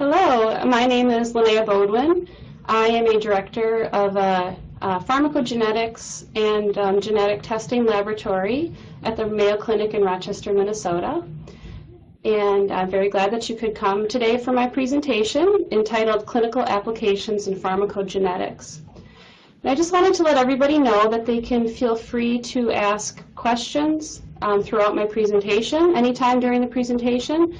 Hello, my name is Linnea Baudhuin. I am a director of a pharmacogenetics and genetic testing laboratory at the Mayo Clinic in Rochester, Minnesota. And I'm very glad that you could come today for my presentation entitled Clinical Applications in Pharmacogenetics. And I just wanted to let everybody know that they can feel free to ask questions throughout my presentation, anytime during the presentation,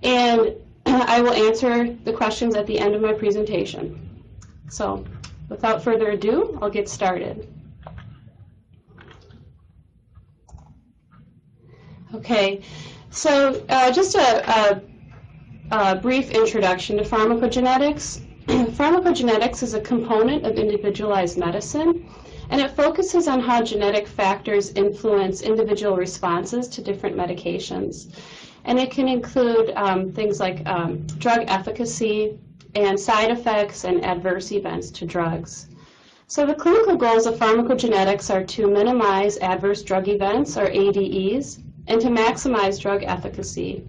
and I will answer the questions at the end of my presentation. So, without further ado, I'll get started. Okay, so just a brief introduction to pharmacogenetics. Pharmacogenetics is a component of individualized medicine, and it focuses on how genetic factors influence individual responses to different medications. And it can include things like drug efficacy and side effects and adverse events to drugs. So the clinical goals of pharmacogenetics are to minimize adverse drug events, or ADEs, and to maximize drug efficacy.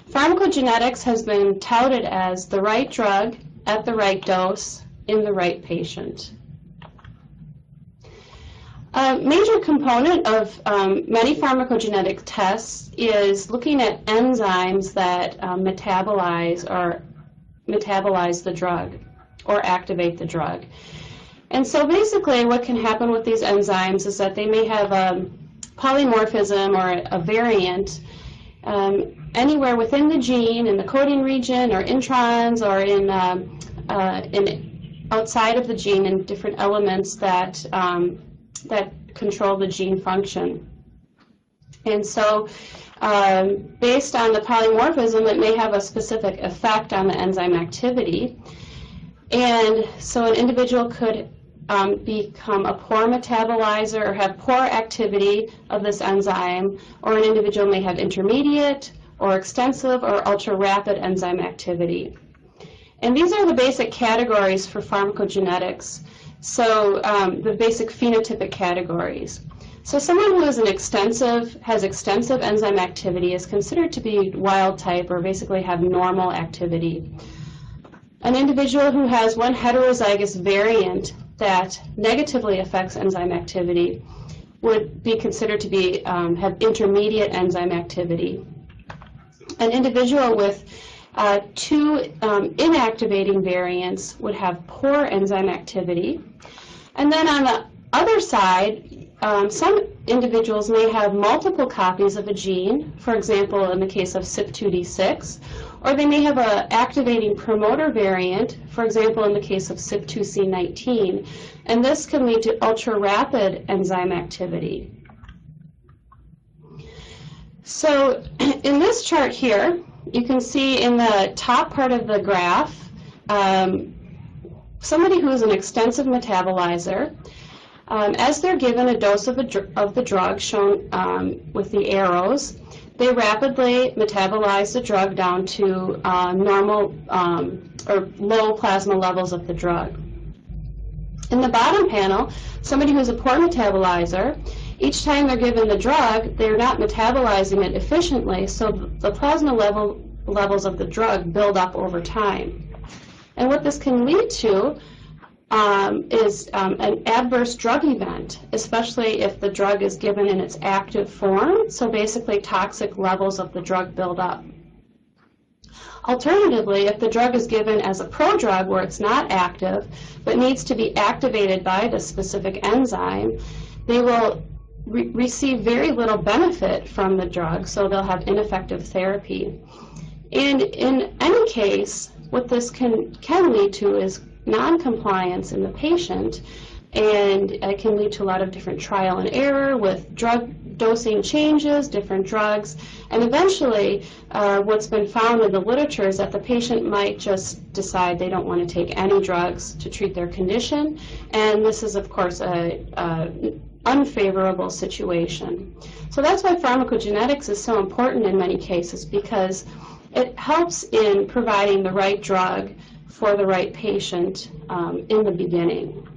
Pharmacogenetics has been touted as the right drug at the right dose in the right patient. A major component of many pharmacogenetic tests is looking at enzymes that metabolize the drug or activate the drug. And so basically what can happen with these enzymes is that they may have a polymorphism or a variant anywhere within the gene, in the coding region, or introns, or in outside of the gene, in different elements that that control the gene function. And so based on the polymorphism, it may have a specific effect on the enzyme activity. And so an individual could become a poor metabolizer or have poor activity of this enzyme, or an individual may have intermediate or extensive or ultra-rapid enzyme activity. And these are the basic categories for pharmacogenetics. So the basic phenotypic categories. So someone who is has extensive enzyme activity is considered to be wild type, or basically have normal activity. An individual who has one heterozygous variant that negatively affects enzyme activity would be considered to be have intermediate enzyme activity. An individual with two inactivating variants would have poor enzyme activity. And then on the other side, some individuals may have multiple copies of a gene, for example, in the case of CYP2D6, or they may have an activating promoter variant, for example, in the case of CYP2C19, and this can lead to ultra-rapid enzyme activity. So in this chart here, you can see in the top part of the graph, somebody who is an extensive metabolizer, as they're given a dose of the drug, shown with the arrows, they rapidly metabolize the drug down to normal or low plasma levels of the drug. In the bottom panel, somebody who's a poor metabolizer, each time they're given the drug, they're not metabolizing it efficiently, so the plasma levels of the drug build up over time. And what this can lead to is an adverse drug event, especially if the drug is given in its active form, so basically toxic levels of the drug build up. Alternatively, if the drug is given as a prodrug where it's not active but needs to be activated by the specific enzyme, they will receive very little benefit from the drug, so they'll have ineffective therapy. And in any case, what this can lead to is noncompliance in the patient, and it can lead to a lot of different trial and error with drug dosing changes, different drugs, and eventually what's been found in the literature is that the patient might just decide they don't want to take any drugs to treat their condition, and this is of course an unfavorable situation. So that's why pharmacogenetics is so important in many cases, because it helps in providing the right drug for the right patient in the beginning.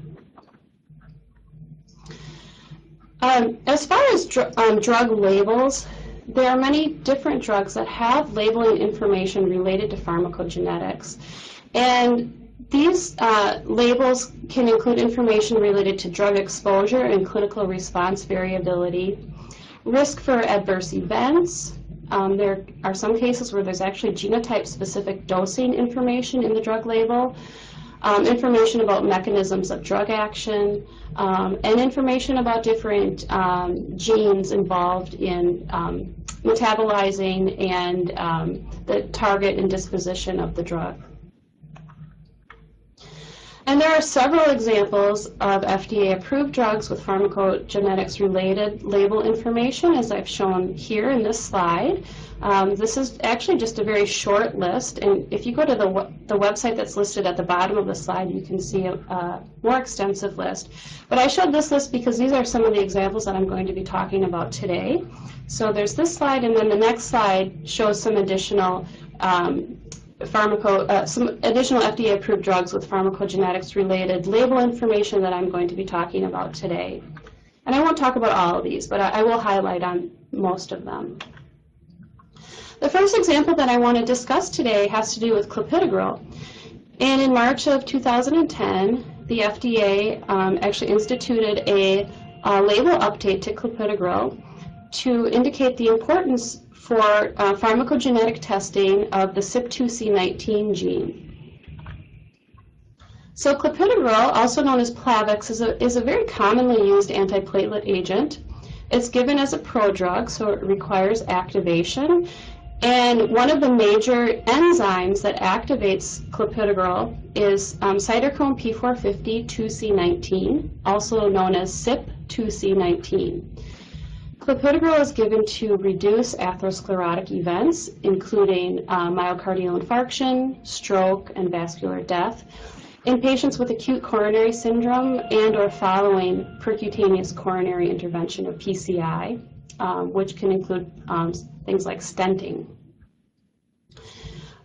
As far as drug labels, there are many different drugs that have labeling information related to pharmacogenetics. And these labels can include information related to drug exposure and clinical response variability, risk for adverse events. There are some cases where there's actually genotype-specific dosing information in the drug label, information about mechanisms of drug action, and information about different genes involved in metabolizing and the target and disposition of the drug. And there are several examples of FDA-approved drugs with pharmacogenetics-related label information, as I've shown here in this slide. This is actually just a very short list, and if you go to the website that's listed at the bottom of the slide, you can see a more extensive list. But I showed this list because these are some of the examples that I'm going to be talking about today. So there's this slide, and then the next slide shows some additional some additional FDA-approved drugs with pharmacogenetics-related label information that I'm going to be talking about today. And I won't talk about all of these, but I will highlight on most of them. The first example that I want to discuss today has to do with Clopidogrel. And in March of 2010, the FDA actually instituted a label update to Clopidogrel to indicate the importance for pharmacogenetic testing of the CYP2C19 gene. So Clopidogrel, also known as Plavix, is a very commonly used antiplatelet agent. It's given as a prodrug, so it requires activation. And one of the major enzymes that activates Clopidogrel is cytochrome P450 2C19, also known as CYP2C19. Clopidogrel is given to reduce atherosclerotic events, including myocardial infarction, stroke, and vascular death, in patients with acute coronary syndrome and or following percutaneous coronary intervention, or PCI, which can include things like stenting.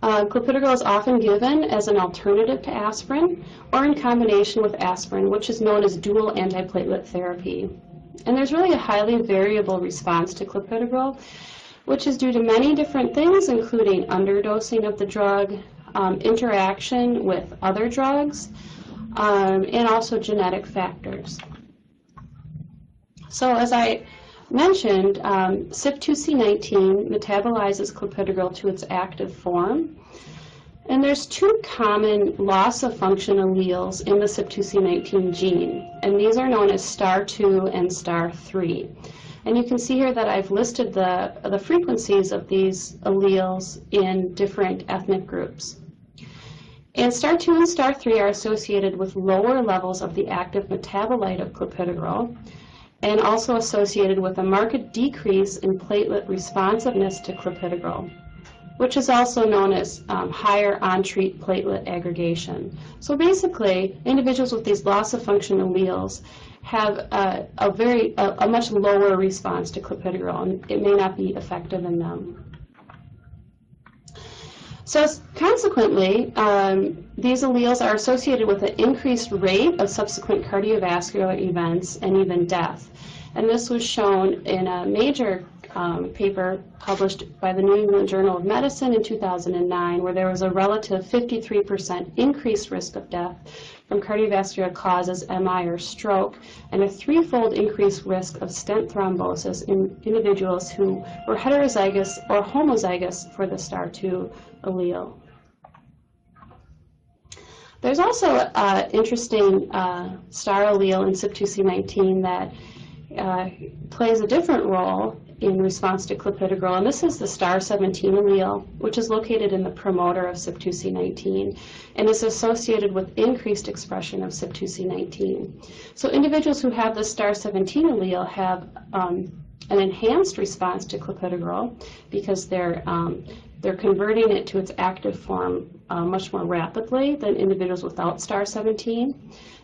Clopidogrel is often given as an alternative to aspirin or in combination with aspirin, which is known as dual antiplatelet therapy. And there's really a highly variable response to Clopidogrel, which is due to many different things, including underdosing of the drug, interaction with other drugs, and also genetic factors. So as I mentioned, CYP2C19 metabolizes Clopidogrel to its active form. And there's two common loss-of-function alleles in the CYP2C19 gene, and these are known as STAR2 and STAR3. And you can see here that I've listed the frequencies of these alleles in different ethnic groups. And STAR2 and STAR3 are associated with lower levels of the active metabolite of Clopidogrel, and also associated with a marked decrease in platelet responsiveness to Clopidogrel, which is also known as higher on-treat platelet aggregation. So basically, individuals with these loss-of-function alleles have a much lower response to Clopidogrel, and it may not be effective in them. So consequently, these alleles are associated with an increased rate of subsequent cardiovascular events and even death. And this was shown in a major paper published by the New England Journal of Medicine in 2009, where there was a relative 53% increased risk of death from cardiovascular causes, MI or stroke, and a threefold increased risk of stent thrombosis in individuals who were heterozygous or homozygous for the STAR2 allele. There's also an interesting star allele in CYP2C19 that plays a different role in response to Clopidogrel, and this is the STAR17 allele, which is located in the promoter of CYP2C19 and is associated with increased expression of CYP2C19. So individuals who have the STAR17 allele have an enhanced response to Clopidogrel because they're converting it to its active form much more rapidly than individuals without STAR17.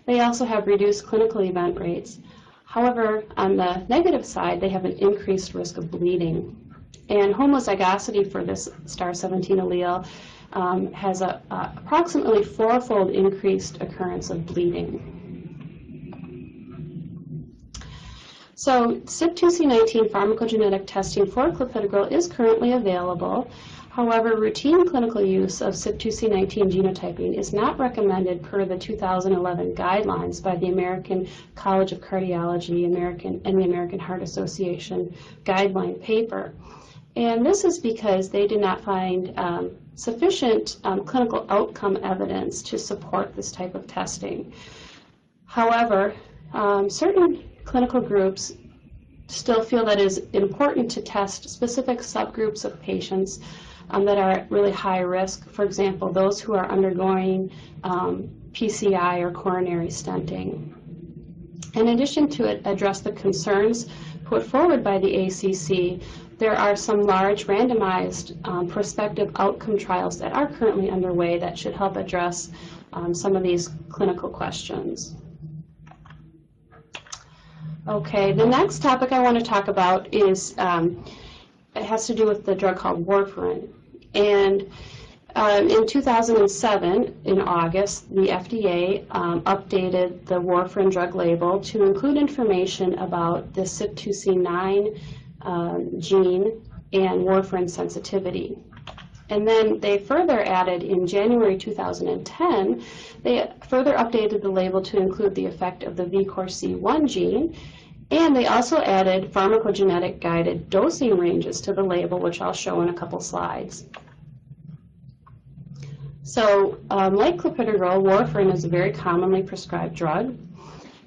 They also have reduced clinical event rates. However, on the negative side, they have an increased risk of bleeding. And homozygosity for this STAR17 allele has a approximately fourfold increased occurrence of bleeding. So CYP2C19 pharmacogenetic testing for clopidogrel is currently available. However, routine clinical use of CYP2C19 genotyping is not recommended per the 2011 guidelines by the American College of Cardiology and the American Heart Association guideline paper. And this is because they did not find sufficient clinical outcome evidence to support this type of testing. However, certain clinical groups still feel that it is important to test specific subgroups of patients that are at really high risk. For example, those who are undergoing PCI or coronary stenting. In addition to address the concerns put forward by the ACC, there are some large randomized prospective outcome trials that are currently underway that should help address some of these clinical questions. Okay, the next topic I want to talk about is, it has to do with the drug called Warfarin. And in 2007, in August, the FDA updated the Warfarin drug label to include information about the CYP2C9 gene and warfarin sensitivity. And then they further added in January 2010, they further updated the label to include the effect of the VKORC1 gene, and they also added pharmacogenetic guided dosing ranges to the label, which I'll show in a couple slides. So, like clopidogrel, warfarin is a very commonly prescribed drug.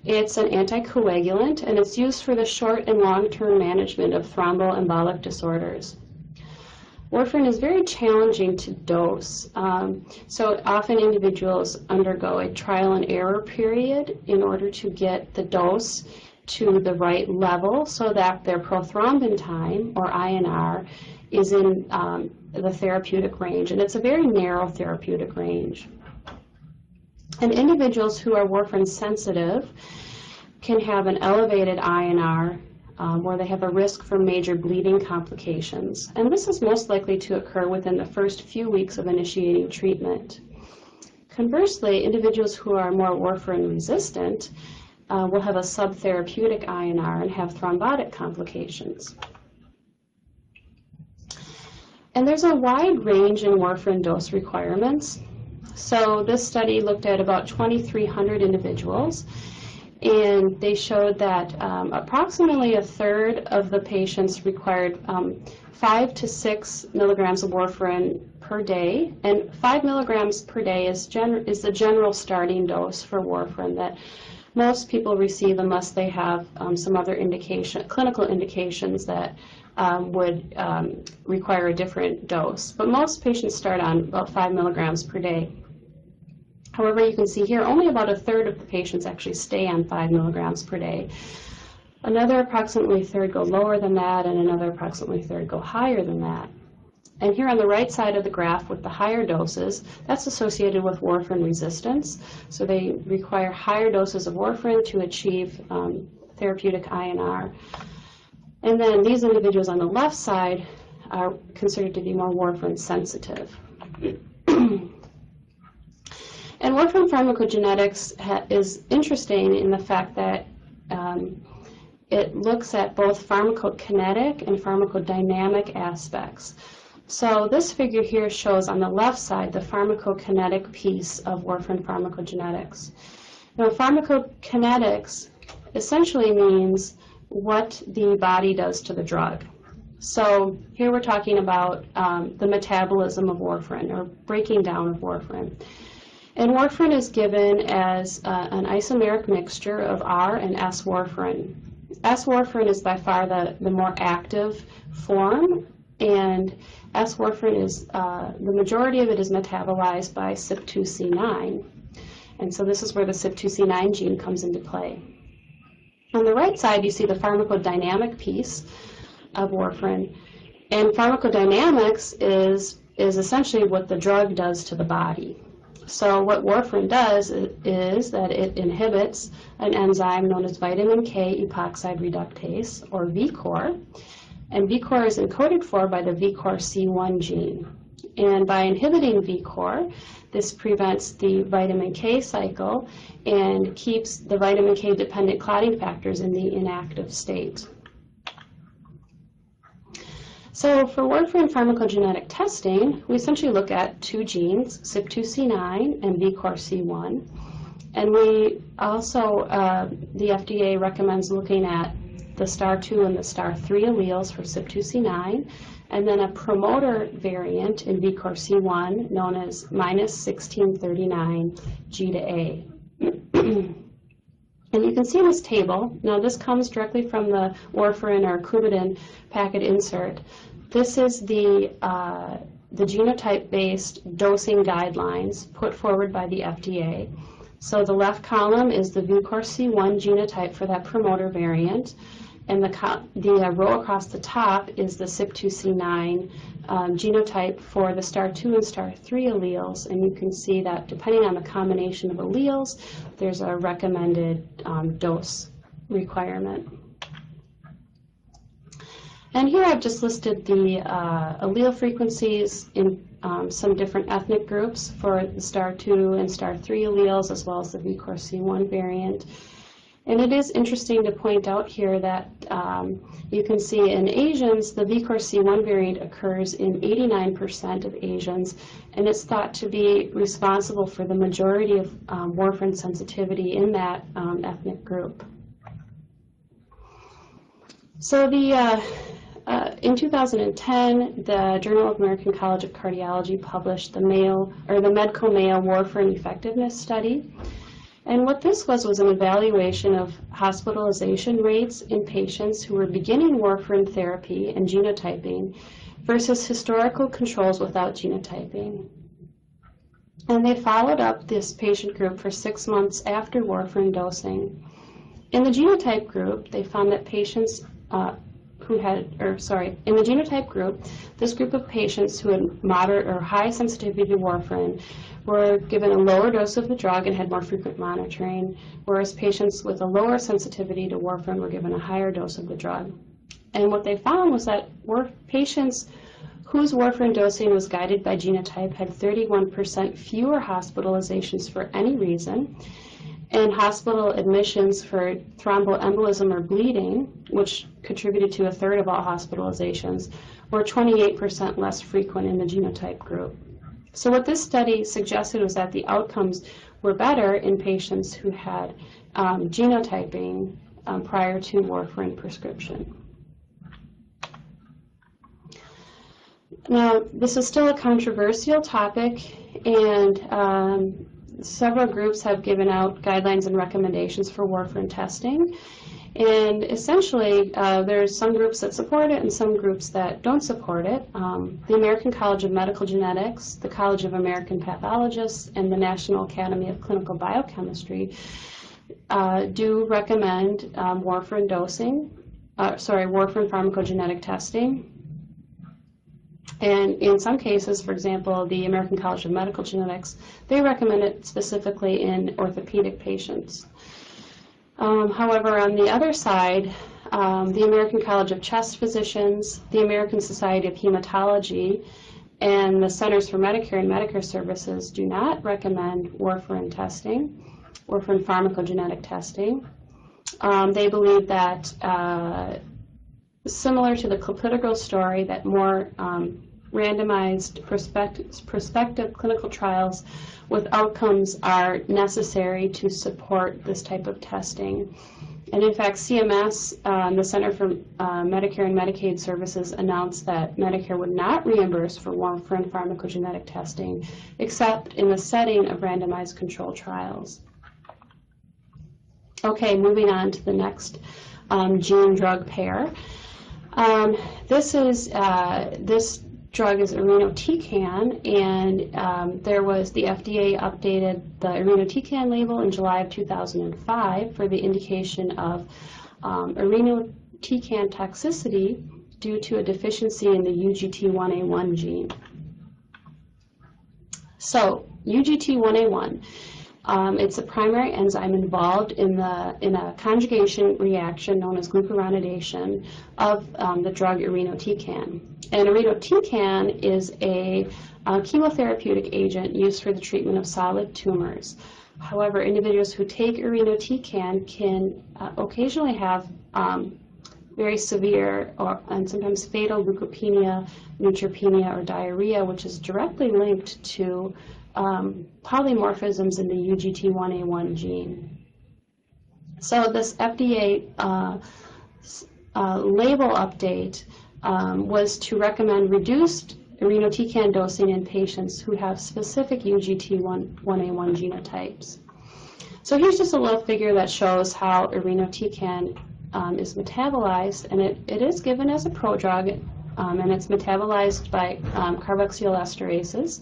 It's an anticoagulant, and it's used for the short and long-term management of thromboembolic disorders. Warfarin is very challenging to dose, so often individuals undergo a trial and error period in order to get the dose to the right level so that their prothrombin time, or INR, is in the therapeutic range, and it's a very narrow therapeutic range. And individuals who are warfarin sensitive can have an elevated INR where they have a risk for major bleeding complications. And this is most likely to occur within the first few weeks of initiating treatment. Conversely, individuals who are more warfarin resistant will have a subtherapeutic INR and have thrombotic complications. And there's a wide range in warfarin dose requirements. So this study looked at about 2,300 individuals, and they showed that approximately a third of the patients required 5 to 6 milligrams of warfarin per day, and 5 milligrams per day is the general starting dose for warfarin that most people receive unless they have some other clinical indications that would require a different dose. But most patients start on about 5 milligrams per day. However, you can see here only about a third of the patients actually stay on 5 milligrams per day. Another approximately third go lower than that, and another approximately third go higher than that. And here on the right side of the graph with the higher doses, that's associated with warfarin resistance. So they require higher doses of warfarin to achieve therapeutic INR. And then these individuals on the left side are considered to be more warfarin sensitive. And warfarin pharmacogenetics is interesting in the fact that it looks at both pharmacokinetic and pharmacodynamic aspects. So this figure here shows on the left side the pharmacokinetic piece of warfarin pharmacogenetics. Now, pharmacokinetics essentially means what the body does to the drug. So here we're talking about the metabolism of warfarin, or breaking down of warfarin. And warfarin is given as an isomeric mixture of R and S warfarin. S warfarin is by far the more active form, and S warfarin is, the majority of it is metabolized by CYP2C9. And so this is where the CYP2C9 gene comes into play. On the right side, you see the pharmacodynamic piece of warfarin. And pharmacodynamics is essentially what the drug does to the body. So what warfarin does is that it inhibits an enzyme known as vitamin K epoxide reductase, or VKOR. And VKOR is encoded for by the VKORC1 gene. And by inhibiting VKOR, this prevents the vitamin K cycle and keeps the vitamin K dependent clotting factors in the inactive state. So for warfarin pharmacogenetic testing, we essentially look at two genes, CYP2C9 and VKORC1. And we also, the FDA recommends looking at the STAR2 and the STAR3 alleles for CYP2C9, and then a promoter variant in VKORC1 known as -1639 G to A. And you can see in this table, now this comes directly from the warfarin or Coumadin packet insert. This is the genotype-based dosing guidelines put forward by the FDA. So the left column is the VKORC1 genotype for that promoter variant, and the row across the top is the CYP2C9 genotype for the STAR2 and STAR3 alleles, and you can see that depending on the combination of alleles, there's a recommended dose requirement. And here I've just listed the allele frequencies in some different ethnic groups for the STAR2 and STAR3 alleles, as well as the VKORC1 variant. And it is interesting to point out here that you can see in Asians, the VKORC1 variant occurs in 89% of Asians, and it's thought to be responsible for the majority of warfarin sensitivity in that ethnic group. So in 2010, the Journal of American College of Cardiology published the Medco-Mayo warfarin effectiveness study. And what this was an evaluation of hospitalization rates in patients who were beginning warfarin therapy and genotyping versus historical controls without genotyping. And they followed up this patient group for 6 months after warfarin dosing. In the genotype group, they found that patients in the genotype group, this group of patients who had moderate or high sensitivity to warfarin were given a lower dose of the drug and had more frequent monitoring, whereas patients with a lower sensitivity to warfarin were given a higher dose of the drug. And what they found was that patients whose warfarin dosing was guided by genotype had 31% fewer hospitalizations for any reason, and hospital admissions for thromboembolism or bleeding, which contributed to 1/3 of all hospitalizations, were 28% less frequent in the genotype group. So what this study suggested was that the outcomes were better in patients who had genotyping prior to warfarin prescription. Now, this is still a controversial topic, and several groups have given out guidelines and recommendations for warfarin testing. And essentially, there's some groups that support it and some groups that don't support it. The American College of Medical Genetics, the College of American Pathologists, and the National Academy of Clinical Biochemistry do recommend warfarin pharmacogenetic testing. And in some cases, for example, the American College of Medical Genetics, they recommend it specifically in orthopedic patients. However, on the other side, the American College of Chest Physicians, the American Society of Hematology, and the Centers for Medicare and Medicare Services do not recommend warfarin testing, warfarin pharmacogenetic testing. They believe that, similar to the Clopidogrel story, that more randomized prospective clinical trials with outcomes are necessary to support this type of testing. And in fact, CMS, the Center for Medicare and Medicaid Services, announced that Medicare would not reimburse for warfarin pharmacogenetic testing except in the setting of randomized control trials. Okay, moving on to the next gene-drug pair. This drug is Irinotecan, and the FDA updated the Irinotecan label in July of 2005 for the indication of Irinotecan toxicity due to a deficiency in the UGT1A1 gene. So, UGT1A1. It's a primary enzyme involved in a conjugation reaction known as glucuronidation of the drug irinotecan. And irinotecan is a chemotherapeutic agent used for the treatment of solid tumors. However, individuals who take irinotecan can occasionally have very severe and sometimes fatal leukopenia, neutropenia, or diarrhea, which is directly linked to polymorphisms in the UGT1A1 gene. So this FDA label update was to recommend reduced irinotecan dosing in patients who have specific UGT1A1 genotypes. So here's just a little figure that shows how irinotecan is metabolized, and it is given as a prodrug, and it's metabolized by carboxylesterases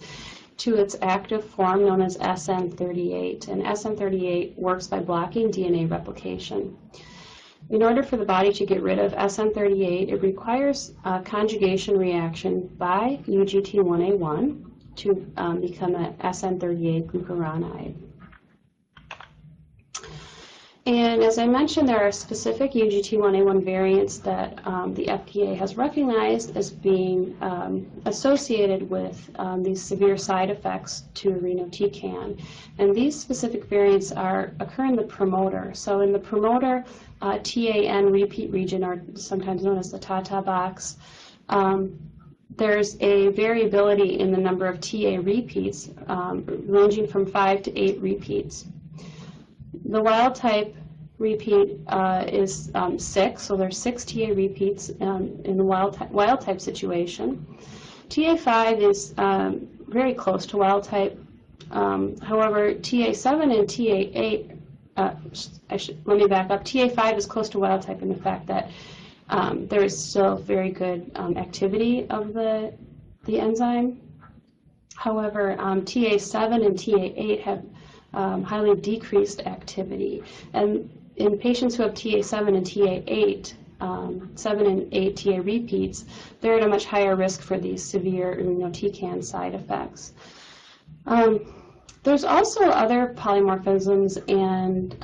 to its active form known as SN38, and SN38 works by blocking DNA replication. In order for the body to get rid of SN38, it requires a conjugation reaction by UGT1A1 to become an SN38 glucuronide. And as I mentioned, there are specific UGT1A1 variants that the FDA has recognized as being associated with these severe side effects to irinotecan. And these specific variants occur in the promoter. So in the promoter TAN repeat region, or sometimes known as the TATA box, there's a variability in the number of TA repeats, ranging from 5 to 8 repeats. The wild type repeat is 6, so there's 6 TA repeats in the wild type situation. TA5 is very close to wild type. However, TA7 and TA8, let me back up. TA5 is close to wild type in the fact that there is still very good activity of the enzyme. However, TA7 and TA8 have highly decreased activity. And in patients who have TA7 and TA8, 7 and 8 TA repeats, they're at a much higher risk for these severe irinotecan side effects. There's also other polymorphisms and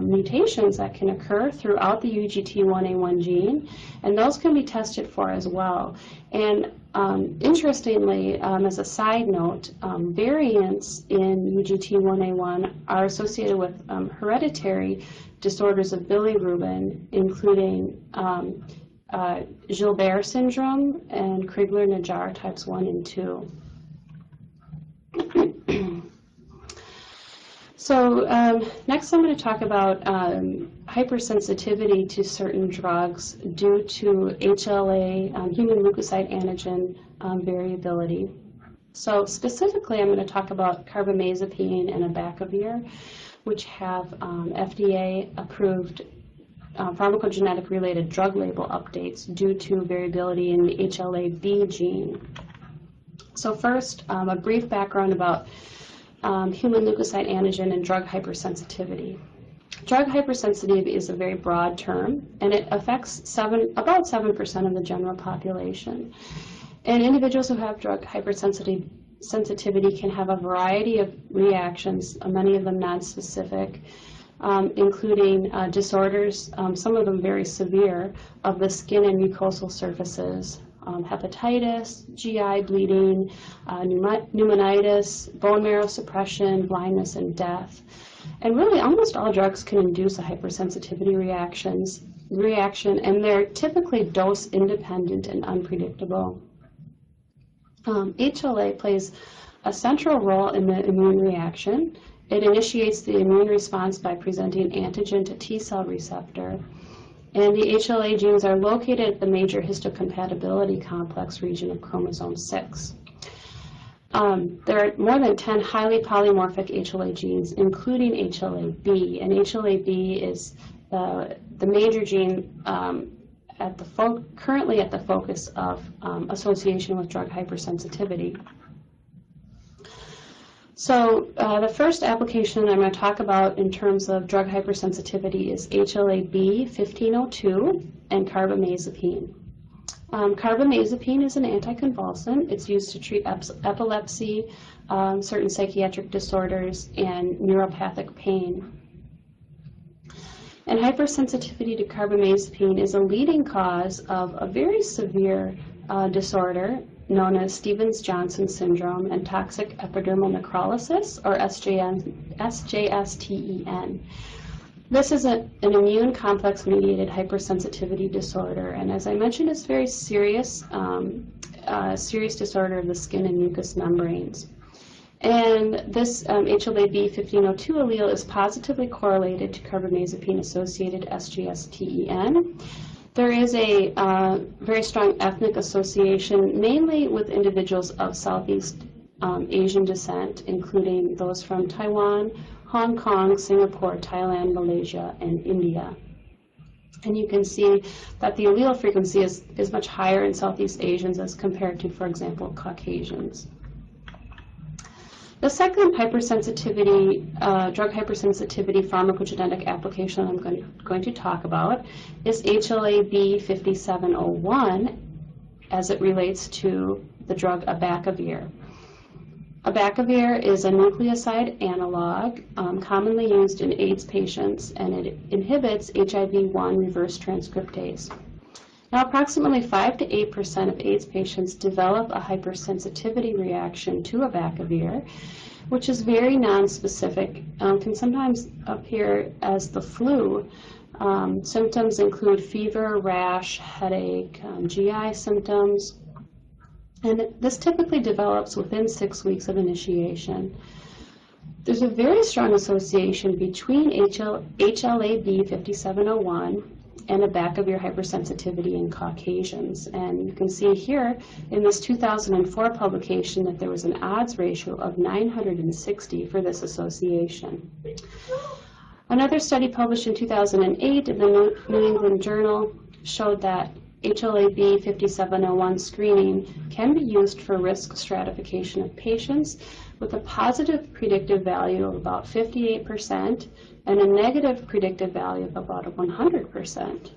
mutations that can occur throughout the UGT1A1 gene, and those can be tested for as well. And interestingly, as a side note, variants in UGT1A1 are associated with hereditary disorders of bilirubin, including Gilbert syndrome and Crigler-Najjar types 1 and 2. So next I'm going to talk about hypersensitivity to certain drugs due to HLA, human leukocyte antigen variability. So specifically I'm going to talk about carbamazepine and abacavir, which have FDA-approved pharmacogenetic-related drug label updates due to variability in the HLA-B gene. So first, a brief background about human leukocyte antigen and drug hypersensitivity. Drug hypersensitivity is a very broad term, and it affects about 7% of the general population. And individuals who have drug hypersensitivity can have a variety of reactions, many of them non-specific, including disorders, some of them very severe, of the skin and mucosal surfaces, hepatitis, GI bleeding, pneumonitis, bone marrow suppression, blindness, and death. And really, almost all drugs can induce a hypersensitivity reaction, and they're typically dose-independent and unpredictable. HLA plays a central role in the immune reaction. It initiates the immune response by presenting antigen to T-cell receptor. And the HLA genes are located at the major histocompatibility complex region of chromosome 6. There are more than 10 highly polymorphic HLA genes, including HLA-B, and HLA-B is the major gene currently at the focus of association with drug hypersensitivity. So the first application I'm going to talk about in terms of drug hypersensitivity is HLA-B 1502 and carbamazepine. Carbamazepine is an anticonvulsant. It's used to treat epilepsy, certain psychiatric disorders, and neuropathic pain. And hypersensitivity to carbamazepine is a leading cause of a very severe disorder known as Stevens-Johnson syndrome and toxic epidermal necrolysis, or SJSTEN. This is an immune complex-mediated hypersensitivity disorder, and as I mentioned, it's a very serious, serious disorder of the skin and mucous membranes. And this HLA-B 1502 allele is positively correlated to carbamazepine-associated SJSTEN. There is a very strong ethnic association, mainly with individuals of Southeast Asian descent, including those from Taiwan, Hong Kong, Singapore, Thailand, Malaysia, and India. And you can see that the allele frequency is much higher in Southeast Asians as compared to, for example, Caucasians. The second hypersensitivity, drug hypersensitivity pharmacogenetic application I'm going to talk about is HLA-B 5701 as it relates to the drug abacavir. Abacavir is a nucleoside analog commonly used in AIDS patients, and it inhibits HIV-1 reverse transcriptase. Now, approximately 5 to 8% of AIDS patients develop a hypersensitivity reaction to abacavir, which is very nonspecific, can sometimes appear as the flu. Symptoms include fever, rash, headache, GI symptoms, and this typically develops within 6 weeks of initiation. There's a very strong association between HLA-B 5701 and abacavir hypersensitivity in Caucasians. And you can see here in this 2004 publication that there was an odds ratio of 960 for this association. Another study published in 2008 in the New England Journal showed that HLA-B 5701 screening can be used for risk stratification of patients with a positive predictive value of about 58% and a negative predictive value of about 100%.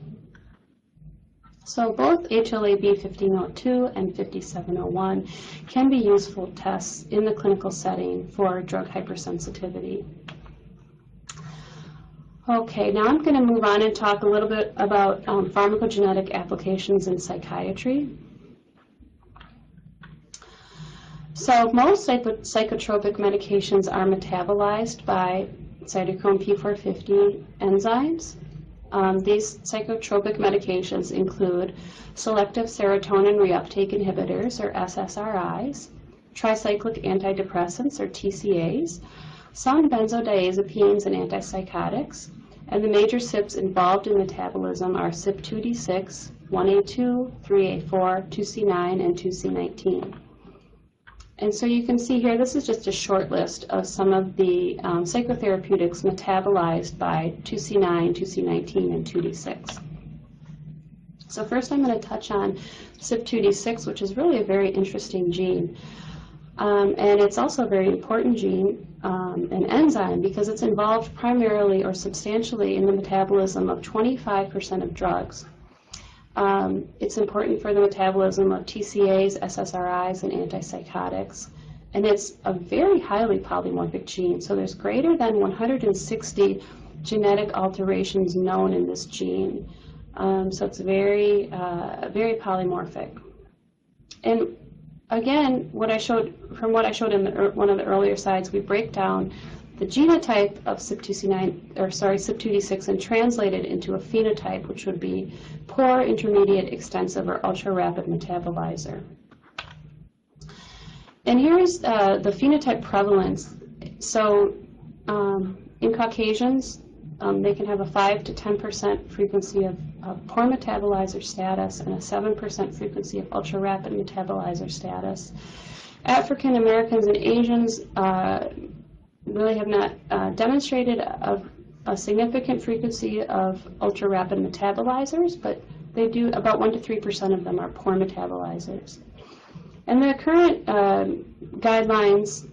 So both HLA-B 1502 and 5701 can be useful tests in the clinical setting for drug hypersensitivity. Okay, now I'm going to move on and talk a little bit about pharmacogenetic applications in psychiatry. So most psychotropic medications are metabolized by cytochrome P450 enzymes. These psychotropic medications include selective serotonin reuptake inhibitors, or SSRIs, tricyclic antidepressants, or TCAs, some benzodiazepines and antipsychotics, and the major CYPs involved in metabolism are CYP2D6, 1A2, 3A4, 2C9, and 2C19. And so you can see here, this is just a short list of some of the psychotherapeutics metabolized by 2C9, 2C19, and 2D6. So first I'm going to touch on CYP2D6, which is really a very interesting gene. And it's also a very important gene, an enzyme, because it's involved primarily or substantially in the metabolism of 25% of drugs. It's important for the metabolism of TCAs, SSRIs, and antipsychotics. And it's a very highly polymorphic gene. So there's greater than 160 genetic alterations known in this gene. So it's very, very polymorphic. And again, what I showed in one of the earlier slides, we break down the genotype of CYP2D6 and translate it into a phenotype, which would be poor, intermediate, extensive, or ultra-rapid metabolizer. And here's the phenotype prevalence. So in Caucasians, they can have a 5 to 10% frequency of poor metabolizer status and a 7% frequency of ultra-rapid metabolizer status. African Americans and Asians really have not demonstrated a significant frequency of ultra-rapid metabolizers, but they do, about 1 to 3% of them are poor metabolizers. And the current guidelines,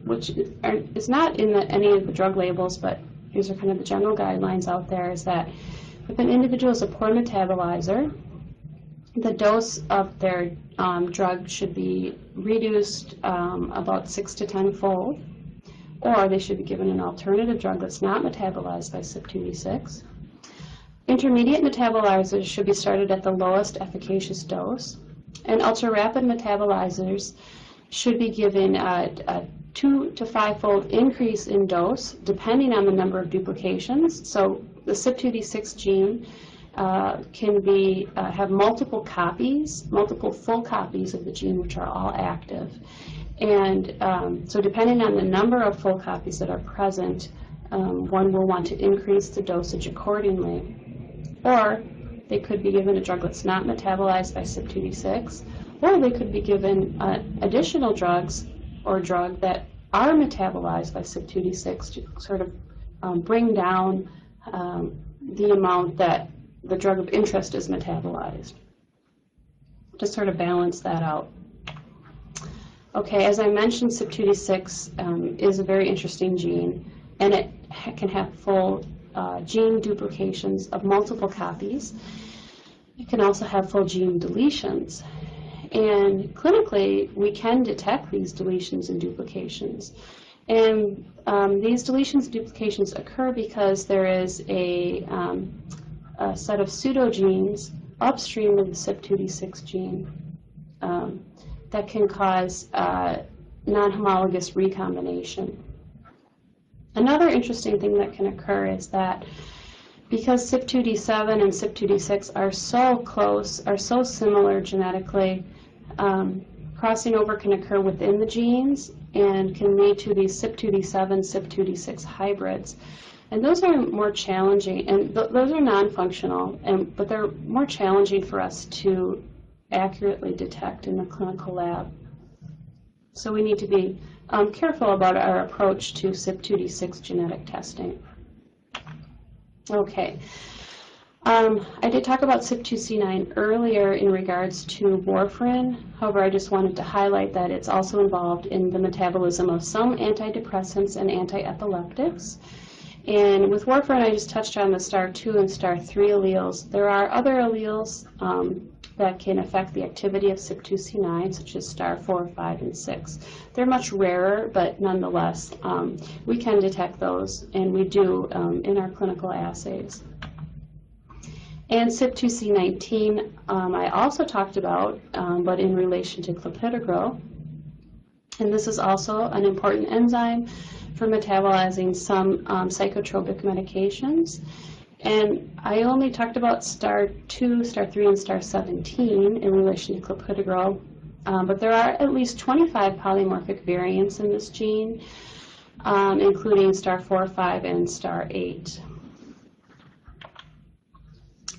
which is not in any of the drug labels, but these are kind of the general guidelines out there, is that if an individual is a poor metabolizer the dose of their drug should be reduced about 6 to 10-fold, or they should be given an alternative drug that's not metabolized by CYP2D6. Intermediate metabolizers should be started at the lowest efficacious dose, and ultra-rapid metabolizers should be given a 2 to 5-fold increase in dose depending on the number of duplications. So the CYP2D6 gene can have multiple copies, multiple full copies of the gene, which are all active. And so depending on the number of full copies that are present, one will want to increase the dosage accordingly. Or they could be given a drug that's not metabolized by CYP2D6, or they could be given additional drugs or drug that are metabolized by CYP2D6 to sort of bring down the amount that the drug of interest is metabolized, to sort of balance that out. Okay, as I mentioned, CYP2D6 is a very interesting gene, and it can have full gene duplications of multiple copies. It can also have full gene deletions. And clinically, we can detect these deletions and duplications. And these deletions and duplications occur because there is a set of pseudogenes upstream of the CYP2D6 gene that can cause non-homologous recombination. Another interesting thing that can occur is that because CYP2D7 and CYP2D6 are so close, are so similar genetically, crossing over can occur within the genes and can lead to these CYP2D7, CYP2D6 hybrids. And those are more challenging, and those are non-functional, but they're more challenging for us to accurately detect in the clinical lab. So we need to be careful about our approach to CYP2D6 genetic testing. Okay. I did talk about CYP2C9 earlier in regards to Warfarin. However, I just wanted to highlight that it's also involved in the metabolism of some antidepressants and antiepileptics. And with Warfarin, I just touched on the STAR2 and STAR3 alleles. There are other alleles that can affect the activity of CYP2C9, such as STAR4, 5, and 6. They're much rarer, but nonetheless, we can detect those, and we do in our clinical assays. And CYP2C19, I also talked about, but in relation to Clopidogrel. And this is also an important enzyme for metabolizing some psychotropic medications. And I only talked about STAR2, STAR3, and STAR17 in relation to Clopidogrel, but there are at least 25 polymorphic variants in this gene, including STAR4, 5, and STAR8.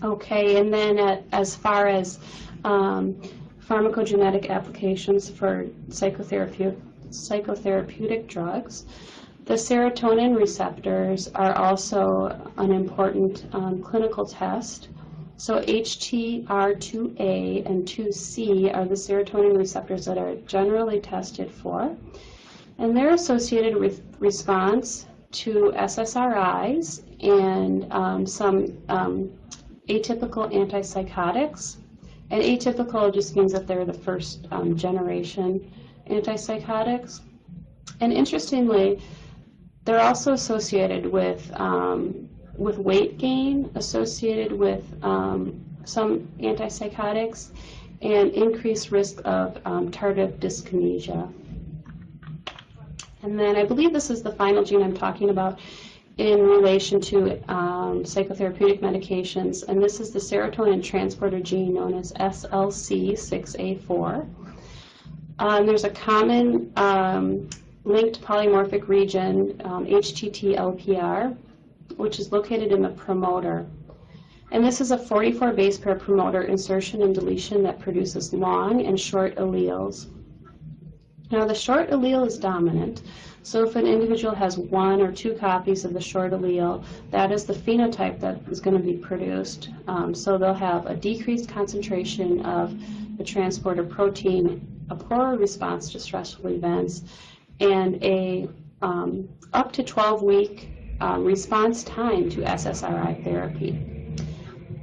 Okay, and then as far as pharmacogenetic applications for psychotherapeutic drugs, the serotonin receptors are also an important clinical test. So HTR2A and 2C are the serotonin receptors that are generally tested for. And they're associated with response to SSRIs and some atypical antipsychotics. And atypical just means that they're the first generation antipsychotics. And interestingly, they're also associated with weight gain, associated with some antipsychotics, and increased risk of tardive dyskinesia. And then I believe this is the final gene I'm talking about in relation to psychotherapeutic medications, and this is the Serotonin Transporter gene known as SLC6A4. There's a common linked polymorphic region, HTT-LPR, which is located in the promoter. And this is a 44 base pair promoter insertion and deletion that produces long and short alleles. Now the short allele is dominant, so if an individual has 1 or 2 copies of the short allele, that is the phenotype that is going to be produced. So they'll have a decreased concentration of the transporter protein, a poorer response to stressful events, and a up to 12-week response time to SSRI therapy.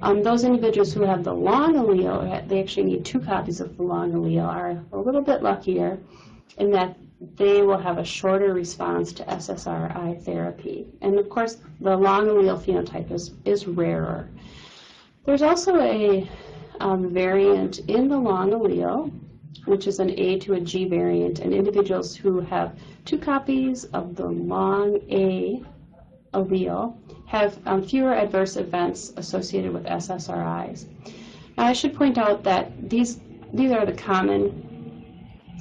Those individuals who have the long allele, they actually need 2 copies of the long allele, are a little bit luckier in that they will have a shorter response to SSRI therapy. And of course, the long allele phenotype is rarer. There's also a variant in the long allele, which is an A to a G variant, and individuals who have 2 copies of the long A allele have fewer adverse events associated with SSRIs. Now, I should point out that these are the common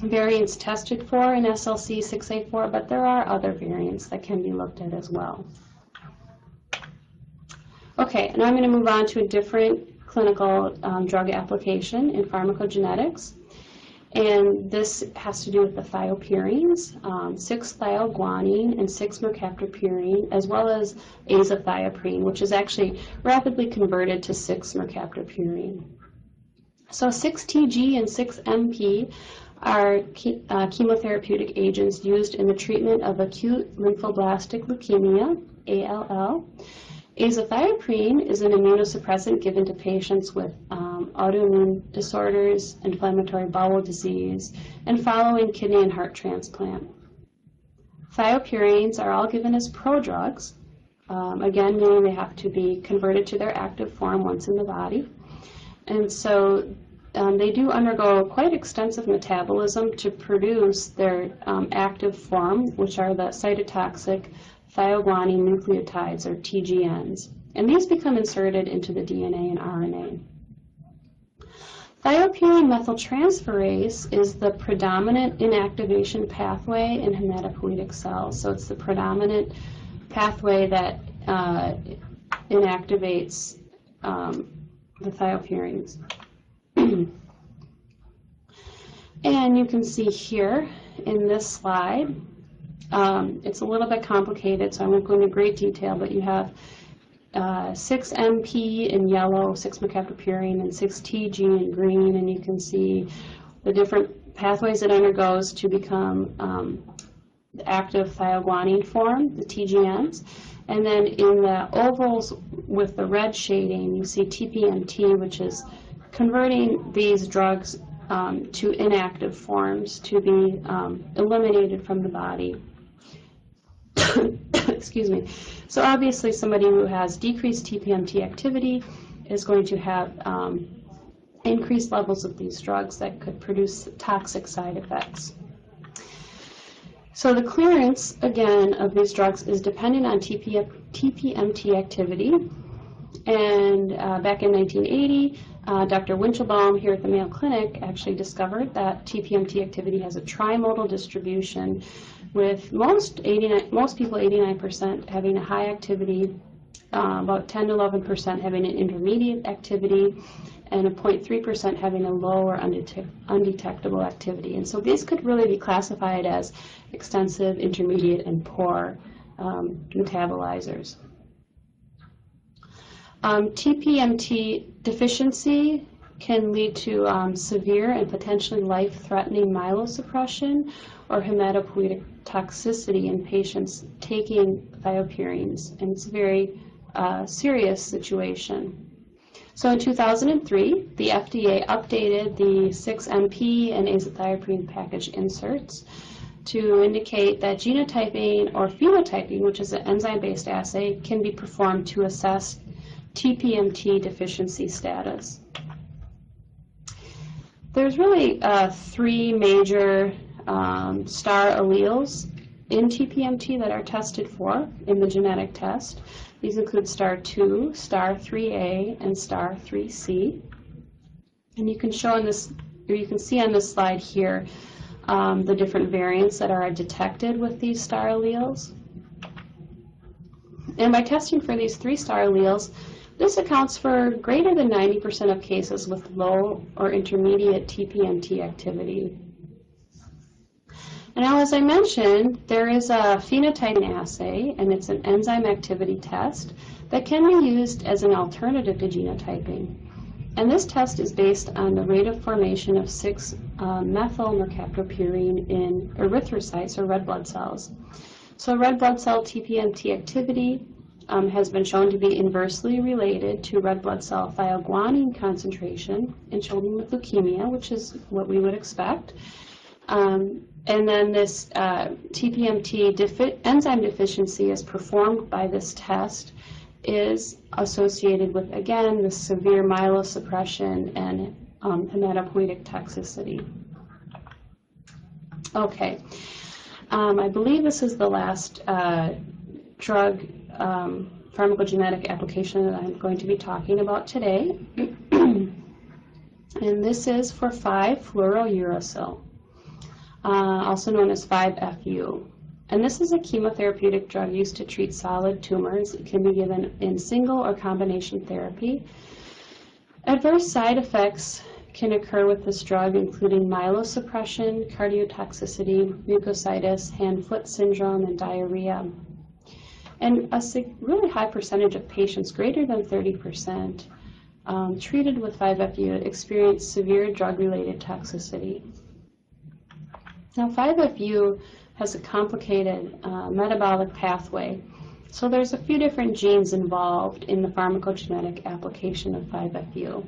variants tested for in SLC 6A4, but there are other variants that can be looked at as well. Okay, now I'm going to move on to a different clinical drug application in pharmacogenetics. And this has to do with the thiopurines, 6-thioguanine and 6-mercaptopurine, as well as azathioprine, which is actually rapidly converted to 6-mercaptopurine. So 6-TG and 6-MP are chemotherapeutic agents used in the treatment of acute lymphoblastic leukemia, ALL. Azathioprine is an immunosuppressant given to patients with autoimmune disorders, inflammatory bowel disease, and following kidney and heart transplant. Thiopurines are all given as prodrugs, again, meaning they have to be converted to their active form once in the body. And so they do undergo quite extensive metabolism to produce their active form, which are the cytotoxic thioguanine nucleotides, or TGNs. And these become inserted into the DNA and RNA. Thiopurine methyltransferase is the predominant inactivation pathway in hematopoietic cells. So it's the predominant pathway that inactivates the thiopurines. And you can see here in this slide, it's a little bit complicated, so I won't go into great detail, but you have 6-MP in yellow, 6-mercaptopurine, and 6-TG in green, and you can see the different pathways it undergoes to become the active thioguanine form, the TGNs. And then in the ovals with the red shading, you see TPMT, which is converting these drugs to inactive forms to be eliminated from the body. Excuse me. So obviously somebody who has decreased TPMT activity is going to have increased levels of these drugs that could produce toxic side effects. So the clearance, again, of these drugs is dependent on TPMT activity. And back in 1980, Dr. Winchelbaum here at the Mayo Clinic actually discovered that TPMT activity has a trimodal distribution, with most people, 89%, having a high activity, about 10 to 11% having an intermediate activity, and a 0.3% having a low or undetectable activity. And so these could really be classified as extensive, intermediate, and poor metabolizers. TPMT deficiency can lead to severe and potentially life-threatening myelosuppression or hematopoietic toxicity in patients taking thiopurines, and it's a very serious situation. So in 2003, the FDA updated the 6-MP and azathioprine package inserts to indicate that genotyping or phenotyping, which is an enzyme-based assay, can be performed to assess TPMT deficiency status. There's really 3 major star alleles in TPMT that are tested for in the genetic test. These include star 2, star 3A, and star 3C. And you can show on this, or you can see on this slide here, the different variants that are detected with these star alleles. And by testing for these 3 star alleles, this accounts for greater than 90% of cases with low or intermediate TPMT activity. And now, as I mentioned, there is a phenotyping assay, and it's an enzyme activity test that can be used as an alternative to genotyping. And this test is based on the rate of formation of 6-methyl-mercaptopurine in erythrocytes, or red blood cells. So red blood cell TPMT activity has been shown to be inversely related to red blood cell thioguanine concentration in children with leukemia, which is what we would expect. And then this TPMT enzyme deficiency as performed by this test is associated with, again, the severe myelosuppression and hematopoietic toxicity. Okay, I believe this is the last drug pharmacogenetic application that I'm going to be talking about today. And this is for 5-fluorouracil, also known as 5-FU. And this is a chemotherapeutic drug used to treat solid tumors. It can be given in single or combination therapy. Adverse side effects can occur with this drug, including myelosuppression, cardiotoxicity, mucositis, hand-foot syndrome, and diarrhea. And a really high percentage of patients, greater than 30%, treated with 5-FU experience severe drug-related toxicity. Now, 5-FU has a complicated metabolic pathway. So there's a few different genes involved in the pharmacogenetic application of 5-FU.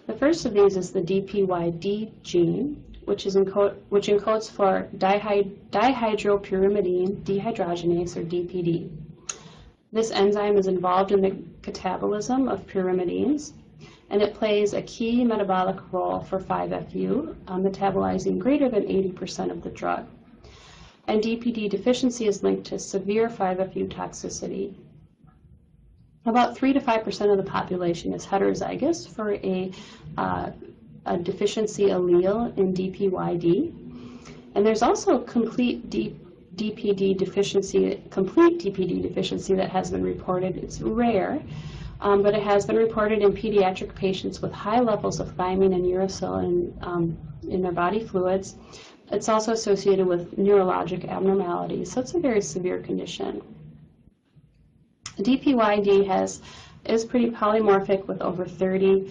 The first of these is the DPYD gene, which encodes for dihydropyrimidine dehydrogenase, or DPD. This enzyme is involved in the catabolism of pyrimidines, and it plays a key metabolic role for 5-FU, metabolizing greater than 80% of the drug. And DPD deficiency is linked to severe 5-FU toxicity. About 3 to 5% of the population is heterozygous for a deficiency allele in DPYD. And there's also complete DPD deficiency that has been reported. It's rare, but it has been reported in pediatric patients with high levels of thiamine and uracil in their body fluids. It's also associated with neurologic abnormalities, so it's a very severe condition. DPYD is pretty polymorphic with over 30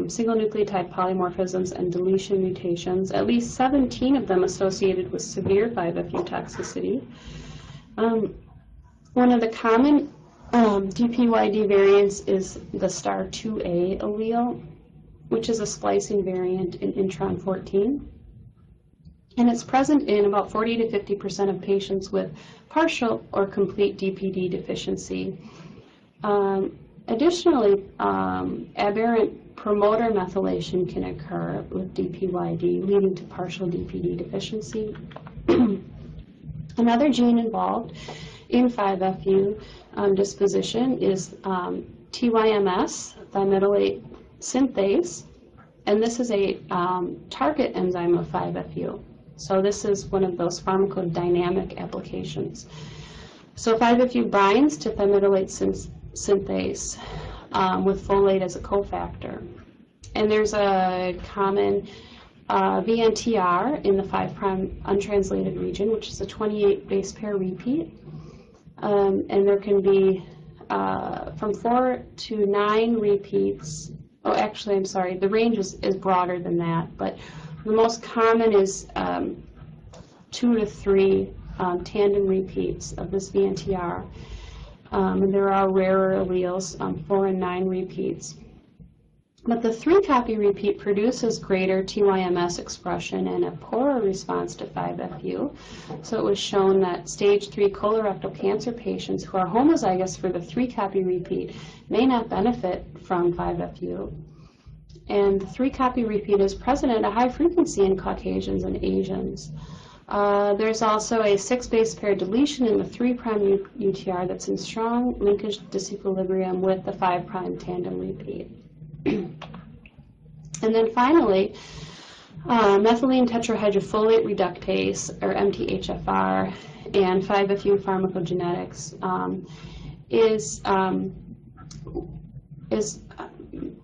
single nucleotide polymorphisms and deletion mutations, at least 17 of them associated with severe 5-FU toxicity. One of the common DPYD variants is the STAR2A allele, which is a splicing variant in intron 14. And it's present in about 40 to 50% of patients with partial or complete DPD deficiency. Additionally, aberrant promoter methylation can occur with DPYD, leading to partial DPD deficiency. Another gene involved in 5-FU disposition is TYMS, thymidylate synthase, and this is a target enzyme of 5-FU. So this is one of those pharmacodynamic applications. So 5-FU binds to thymidylate synthase with folate as a cofactor. And there's a common VNTR in the 5' untranslated region, which is a 28 base pair repeat. And there can be from 4 to 9 repeats. Oh, actually, I'm sorry, the range is broader than that, but the most common is 2 to 3 tandem repeats of this VNTR. And there are rarer alleles, 4 and 9 repeats. But the 3-copy repeat produces greater TYMS expression and a poorer response to 5-FU. So it was shown that stage 3 colorectal cancer patients who are homozygous for the 3-copy repeat may not benefit from 5-FU. And the 3-copy repeat is present at a high frequency in Caucasians and Asians. There's also a 6 base pair deletion in the 3' UTR that's in strong linkage disequilibrium with the 5' tandem repeat. And then finally, methylene tetrahydrofolate reductase, or MTHFR, and 5-FU pharmacogenetics is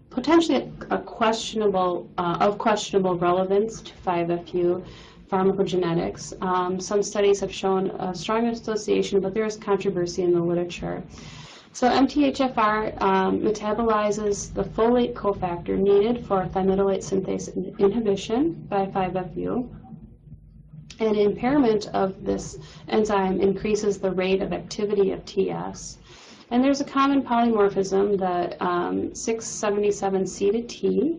potentially of questionable relevance to 5-FU pharmacogenetics. Some studies have shown a strong association, but there is controversy in the literature. So MTHFR metabolizes the folate cofactor needed for thymidylate synthase inhibition by 5-FU. And impairment of this enzyme increases the rate of activity of TS. And there's a common polymorphism, the 677C to T,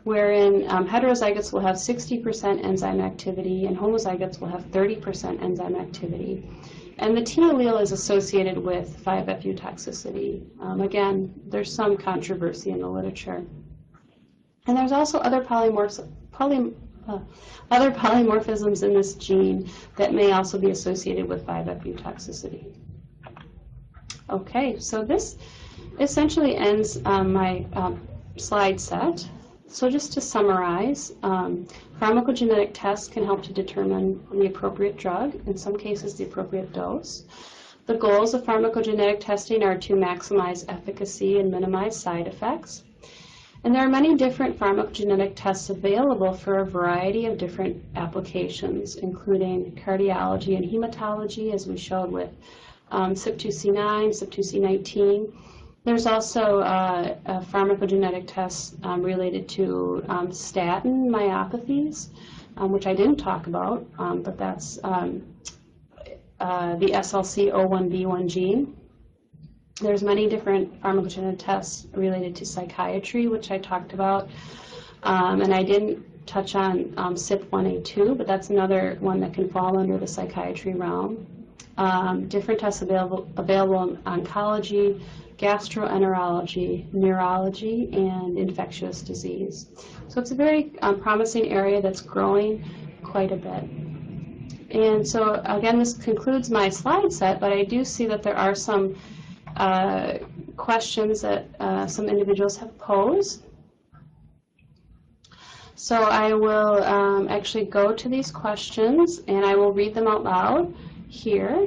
wherein heterozygotes will have 60% enzyme activity and homozygotes will have 30% enzyme activity. And the T allele is associated with 5-FU toxicity. Again, there's some controversy in the literature. And there's also other polymorphisms in this gene that may also be associated with 5-FU toxicity. Okay, so this essentially ends my slide set. So just to summarize, pharmacogenetic tests can help to determine the appropriate drug, in some cases the appropriate dose. The goals of pharmacogenetic testing are to maximize efficacy and minimize side effects. And there are many different pharmacogenetic tests available for a variety of different applications, including cardiology and hematology, as we showed with CYP2C9, CYP2C19. There's also a pharmacogenetic test related to statin myopathies, which I didn't talk about, but that's the SLC01B1 gene. There's many different pharmacogenetic tests related to psychiatry, which I talked about, and I didn't touch on CYP1A2, but that's another one that can fall under the psychiatry realm. Different tests available in oncology, gastroenterology, neurology, and infectious disease. So it's a very promising area that's growing quite a bit. And so again, this concludes my slide set, but I do see that there are some questions that some individuals have posed. So I will actually go to these questions and I will read them out loud here.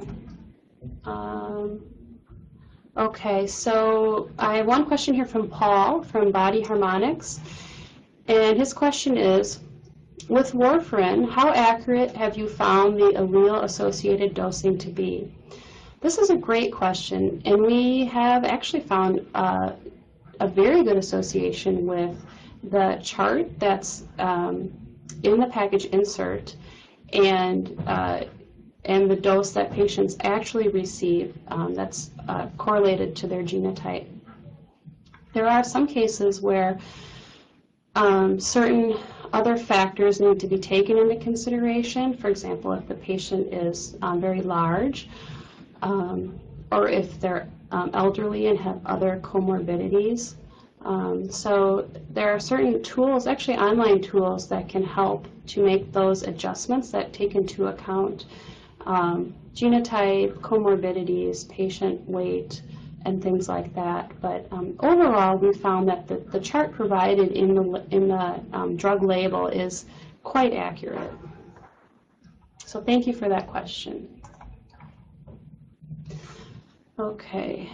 Okay, so I have one question here from Paul from Body Harmonics, and his question is, with warfarin, how accurate have you found the allele-associated dosing to be? This is a great question, and we have actually found a very good association with the chart that's in the package insert and the dose that patients actually receive that's correlated to their genotype. There are some cases where certain other factors need to be taken into consideration. For example, if the patient is very large, or if they're elderly and have other comorbidities. So there are certain tools, actually online tools, that can help to make those adjustments that take into account genotype, comorbidities, patient weight, and things like that. But overall, we found that the chart provided in the drug label is quite accurate. So thank you for that question. Okay.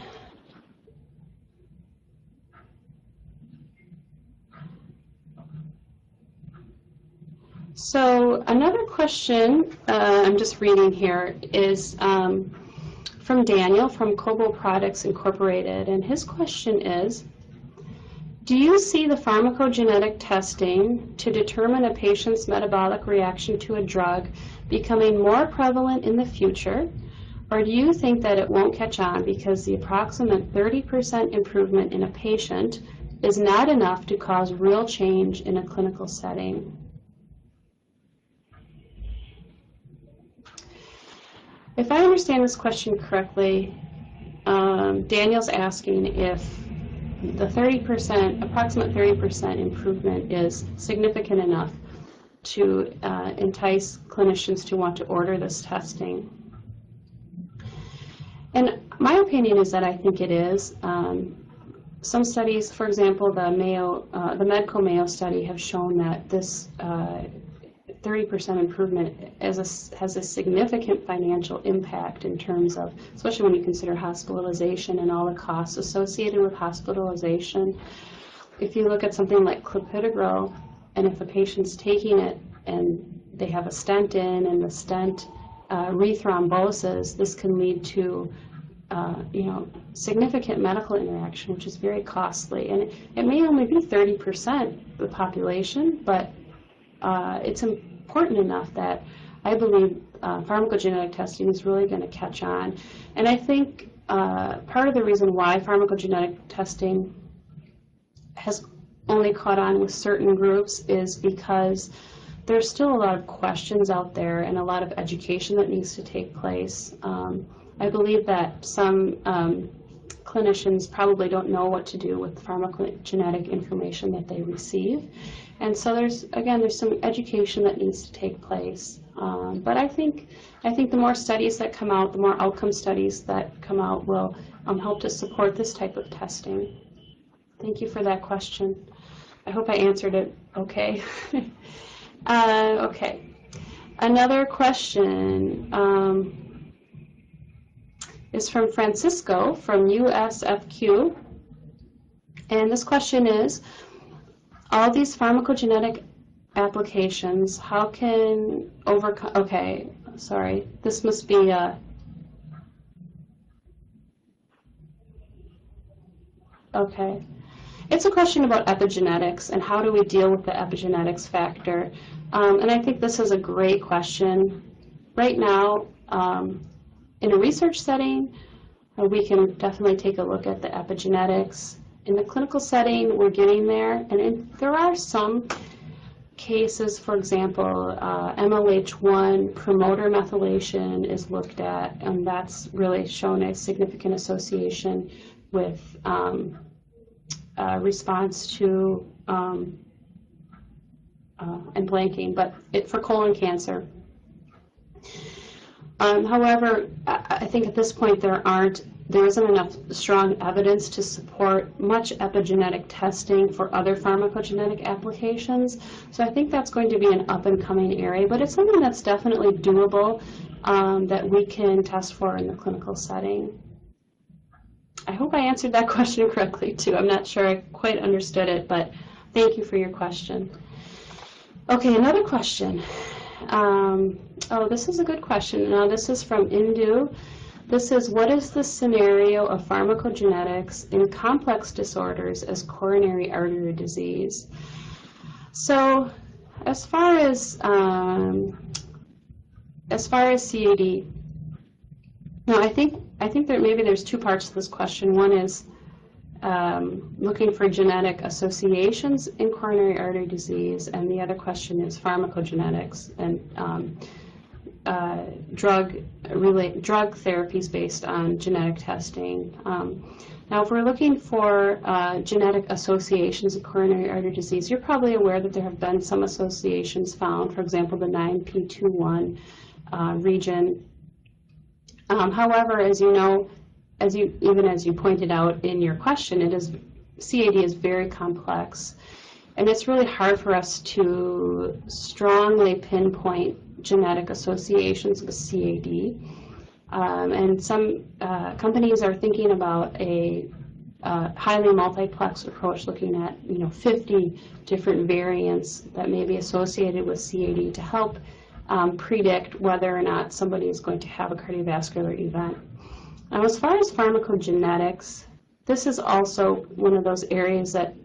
So another question I'm just reading here is from Daniel from Cobo Products Incorporated, and his question is, do you see the pharmacogenetic testing to determine a patient's metabolic reaction to a drug becoming more prevalent in the future, or do you think that it won't catch on because the approximate 30% improvement in a patient is not enough to cause real change in a clinical setting? If I understand this question correctly, Daniel's asking if the approximate 30% improvement is significant enough to entice clinicians to want to order this testing. And my opinion is that I think it is. Some studies, for example, the Medco-Mayo study, have shown that this 30% improvement has a significant financial impact in terms of, especially when you consider hospitalization and all the costs associated with hospitalization. If you look at something like Clopidogrel, and if a patient's taking it and they have a stent in and the stent rethrombosis, this can lead to significant medical interaction, which is very costly. And it may only be 30% of the population, but it's important enough that I believe pharmacogenetic testing is really going to catch on. And I think part of the reason why pharmacogenetic testing has only caught on with certain groups is because there's still a lot of questions out there and a lot of education that needs to take place. I believe that some clinicians probably don't know what to do with pharmacogenetic information that they receive. And so there's some education that needs to take place. But I think the more studies that come out, the more outcome studies that come out will help to support this type of testing. Thank you for that question. I hope I answered it okay. Okay. Another question is from Francisco from USFQ. And this question is, all these pharmacogenetic applications, how can overcome, okay, sorry, this must be a, okay. It's a question about epigenetics and how do we deal with the epigenetics factor. And I think this is a great question. Right now, in a research setting, we can definitely take a look at the epigenetics. In the clinical setting, we're getting there. And there are some cases, for example, MLH1 promoter methylation is looked at, and that's really shown a significant association with response to, and blanking, but for colon cancer. However, I think at this point there isn't enough strong evidence to support much epigenetic testing for other pharmacogenetic applications. So I think that's going to be an up-and-coming area, but it's something that's definitely doable that we can test for in the clinical setting. I hope I answered that question correctly, too. I'm not sure I quite understood it, but thank you for your question. Okay, another question. Oh, this is a good question. Now, this is from Indu. This is, what is the scenario of pharmacogenetics in complex disorders as coronary artery disease? So, as far as CAD, now I think that maybe there's two parts to this question. One is looking for genetic associations in coronary artery disease, and the other question is pharmacogenetics and drug therapies based on genetic testing. Now, if we're looking for genetic associations of coronary artery disease, you're probably aware that there have been some associations found, for example, the 9p21 region. However, as you know, even as you pointed out in your question, CAD is very complex, and it's really hard for us to strongly pinpoint genetic associations with CAD. And some companies are thinking about a highly multiplex approach, looking at 50 different variants that may be associated with CAD to help predict whether or not somebody is going to have a cardiovascular event. Now, as far as pharmacogenetics, this is also one of those areas that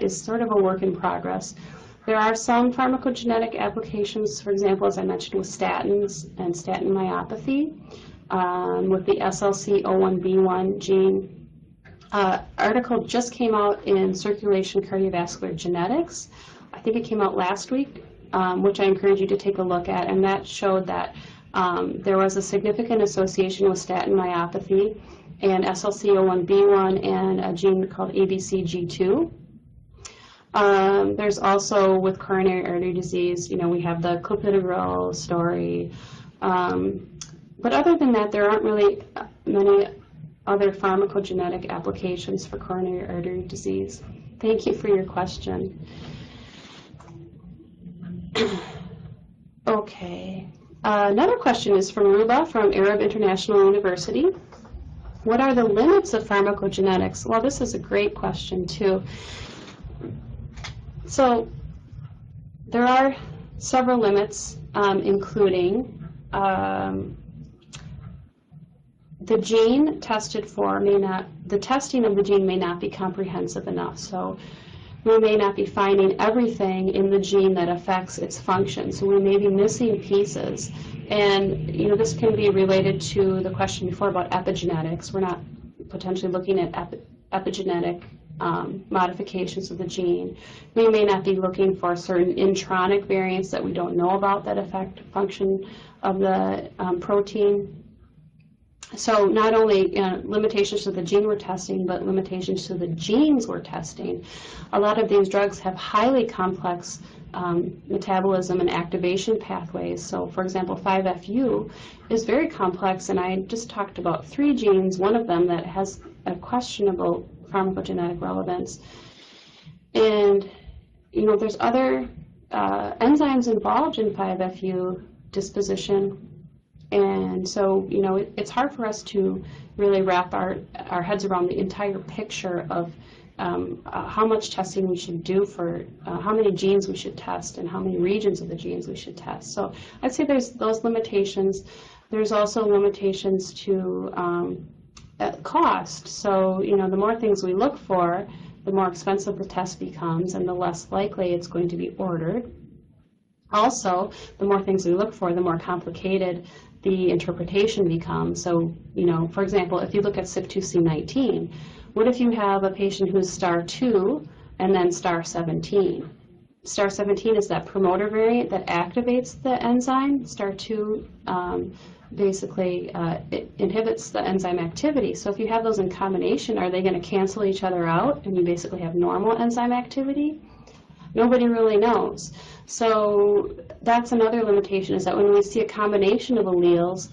is sort of a work in progress. There are some pharmacogenetic applications, for example, as I mentioned, with statins and statin myopathy, with the SLC01B1 gene. Article just came out in Circulation Cardiovascular Genetics. I think it came out last week, which I encourage you to take a look at, and that showed that there was a significant association with statin myopathy and SLC01B1 and a gene called ABCG2. There's also, with coronary artery disease, we have the Clopidogrel story. But other than that, there aren't really many other pharmacogenetic applications for coronary artery disease. Thank you for your question. Okay. Another question is from Ruba from Arab International University. What are the limits of pharmacogenetics? Well, this is a great question, too. So there are several limits, including the gene tested for the testing of the gene may not be comprehensive enough. So we may not be finding everything in the gene that affects its function. So we may be missing pieces. And this can be related to the question before about epigenetics. We're not potentially looking at epigenetic modifications of the gene. We may not be looking for certain intronic variants that we don't know about that affect function of the protein. So not only limitations to the gene we're testing, but limitations to the genes we're testing. A lot of these drugs have highly complex metabolism and activation pathways. So for example, 5-FU is very complex, and I just talked about 3 genes, one of them that has a questionable pharmacogenetic relevance. And there's other enzymes involved in 5-FU disposition. And so, it's hard for us to really wrap our heads around the entire picture of how much testing we should do for how many genes we should test and how many regions of the genes we should test. So I'd say there's those limitations. There's also limitations to cost. So, the more things we look for, the more expensive the test becomes and the less likely it's going to be ordered. Also, the more things we look for, the more complicated the interpretation becomes. So, for example, if you look at CYP2C19, what if you have a patient who's star 2 and then star 17? Star 17 is that promoter variant that activates the enzyme. Star 2 basically it inhibits the enzyme activity. So if you have those in combination, are they going to cancel each other out and you basically have normal enzyme activity? Nobody really knows. So that's another limitation, is that when we see a combination of alleles,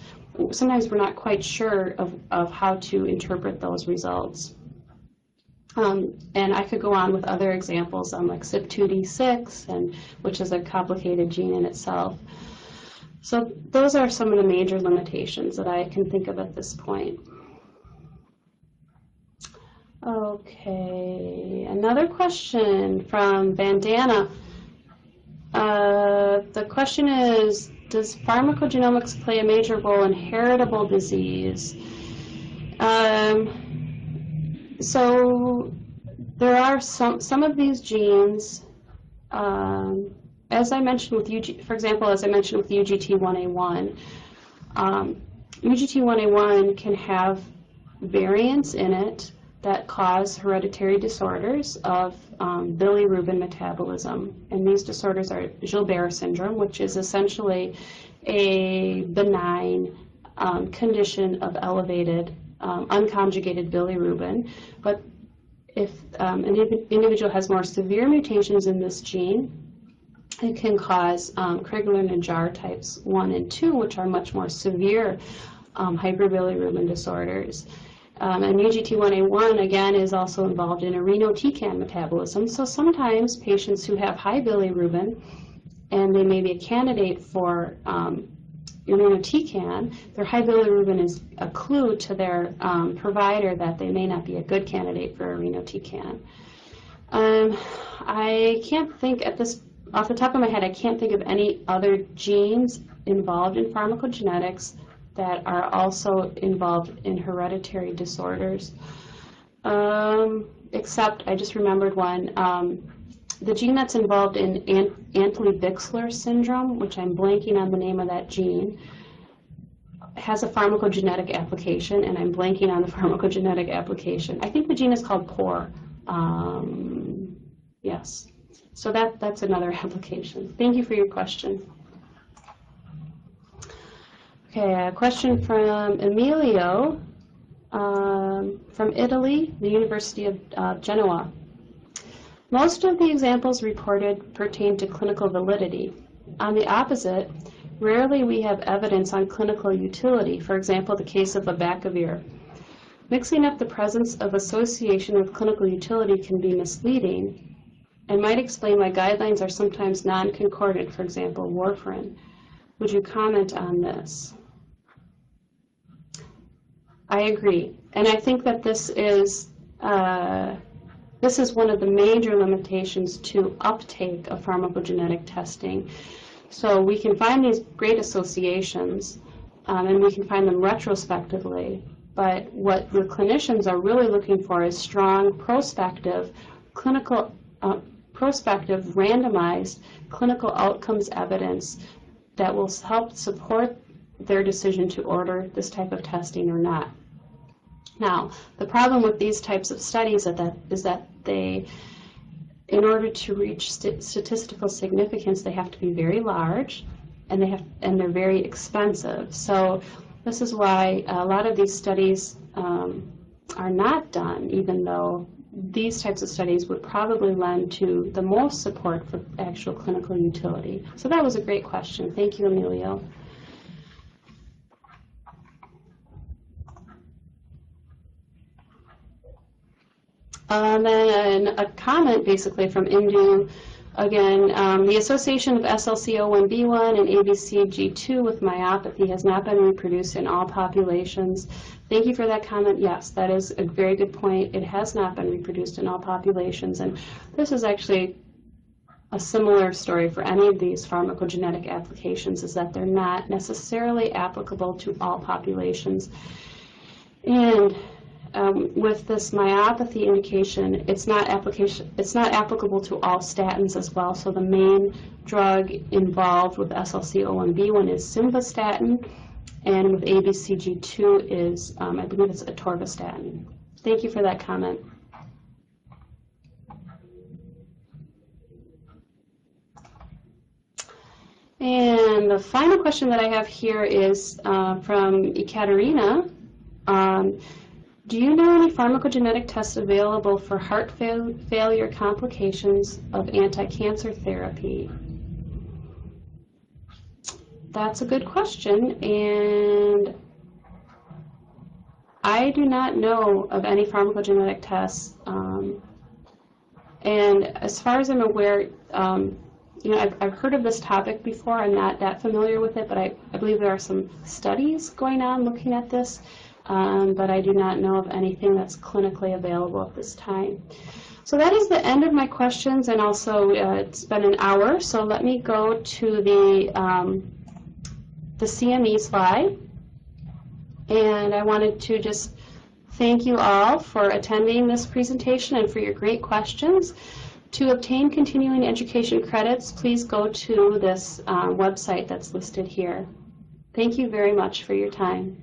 sometimes we're not quite sure of how to interpret those results. And I could go on with other examples, like CYP2D6, which is a complicated gene in itself. So those are some of the major limitations that I can think of at this point. Okay, another question from Vandana. The question is, does pharmacogenomics play a major role in heritable disease? So there are some of these genes, as I mentioned with for example, as I mentioned with UGT1A1, UGT1A1 can have variants in it that cause hereditary disorders of bilirubin metabolism. And these disorders are Gilbert syndrome, which is essentially a benign condition of elevated unconjugated bilirubin. But if an individual has more severe mutations in this gene, it can cause Crigler-Najjar types 1 and 2, which are much more severe hyperbilirubin disorders. And UGT1A1, again, is also involved in irinotecan metabolism. So sometimes patients who have high bilirubin, and they may be a candidate for irinotecan, their high bilirubin is a clue to their provider that they may not be a good candidate for irinotecan. I can't think off the top of my head, I can't think of any other genes involved in pharmacogenetics that are also involved in hereditary disorders. Except, I just remembered one, the gene that's involved in Antley-Bixler syndrome, which I'm blanking on the name of that gene, has a pharmacogenetic application, and I'm blanking on the pharmacogenetic application. I think the gene is called POR. Yes. So that's another application. Thank you for your question. Okay, a question from Emilio from Italy, the University of Genoa. Most of the examples reported pertain to clinical validity. On the opposite, rarely we have evidence on clinical utility, for example, the case of abacavir. Mixing up the presence of association with clinical utility can be misleading and might explain why guidelines are sometimes non-concordant, for example, Warfarin. Would you comment on this? I agree, and I think that this is one of the major limitations to uptake of pharmacogenetic testing. So we can find these great associations, and we can find them retrospectively, but what the clinicians are really looking for is strong prospective clinical prospective, randomized clinical outcomes evidence that will help support their decision to order this type of testing or not. Now, the problem with these types of studies is that they, in order to reach statistical significance, they have to be very large, and they're very expensive. So this is why a lot of these studies are not done, even though these types of studies would probably lend to the most support for actual clinical utility. So that was a great question. Thank you, Emilio. Then a comment basically from Indu. Again, the association of SLC01B1 and ABCG2 with myopathy has not been reproduced in all populations. Thank you for that comment. Yes, that is a very good point. It has not been reproduced in all populations, and this is actually a similar story for any of these pharmacogenetic applications, is that they're not necessarily applicable to all populations. And with this myopathy indication, it's not applicable to all statins as well. So the main drug involved with SLC01B1 is simvastatin, and with ABCG2 is, I believe it's atorvastatin. Thank you for that comment. And the final question that I have here is from Ekaterina. Do you know any pharmacogenetic tests available for heart failure complications of anti-cancer therapy? That's a good question, and I do not know of any pharmacogenetic tests. And as far as I'm aware, you know, I've heard of this topic before. I'm not that familiar with it, but I believe there are some studies going on looking at this. But I do not know of anything that's clinically available at this time. So that is the end of my questions, and also it's been an hour, so let me go to the CME slide. And I wanted to just thank you all for attending this presentation and for your great questions. To obtain continuing education credits, please go to this website that's listed here. Thank you very much for your time.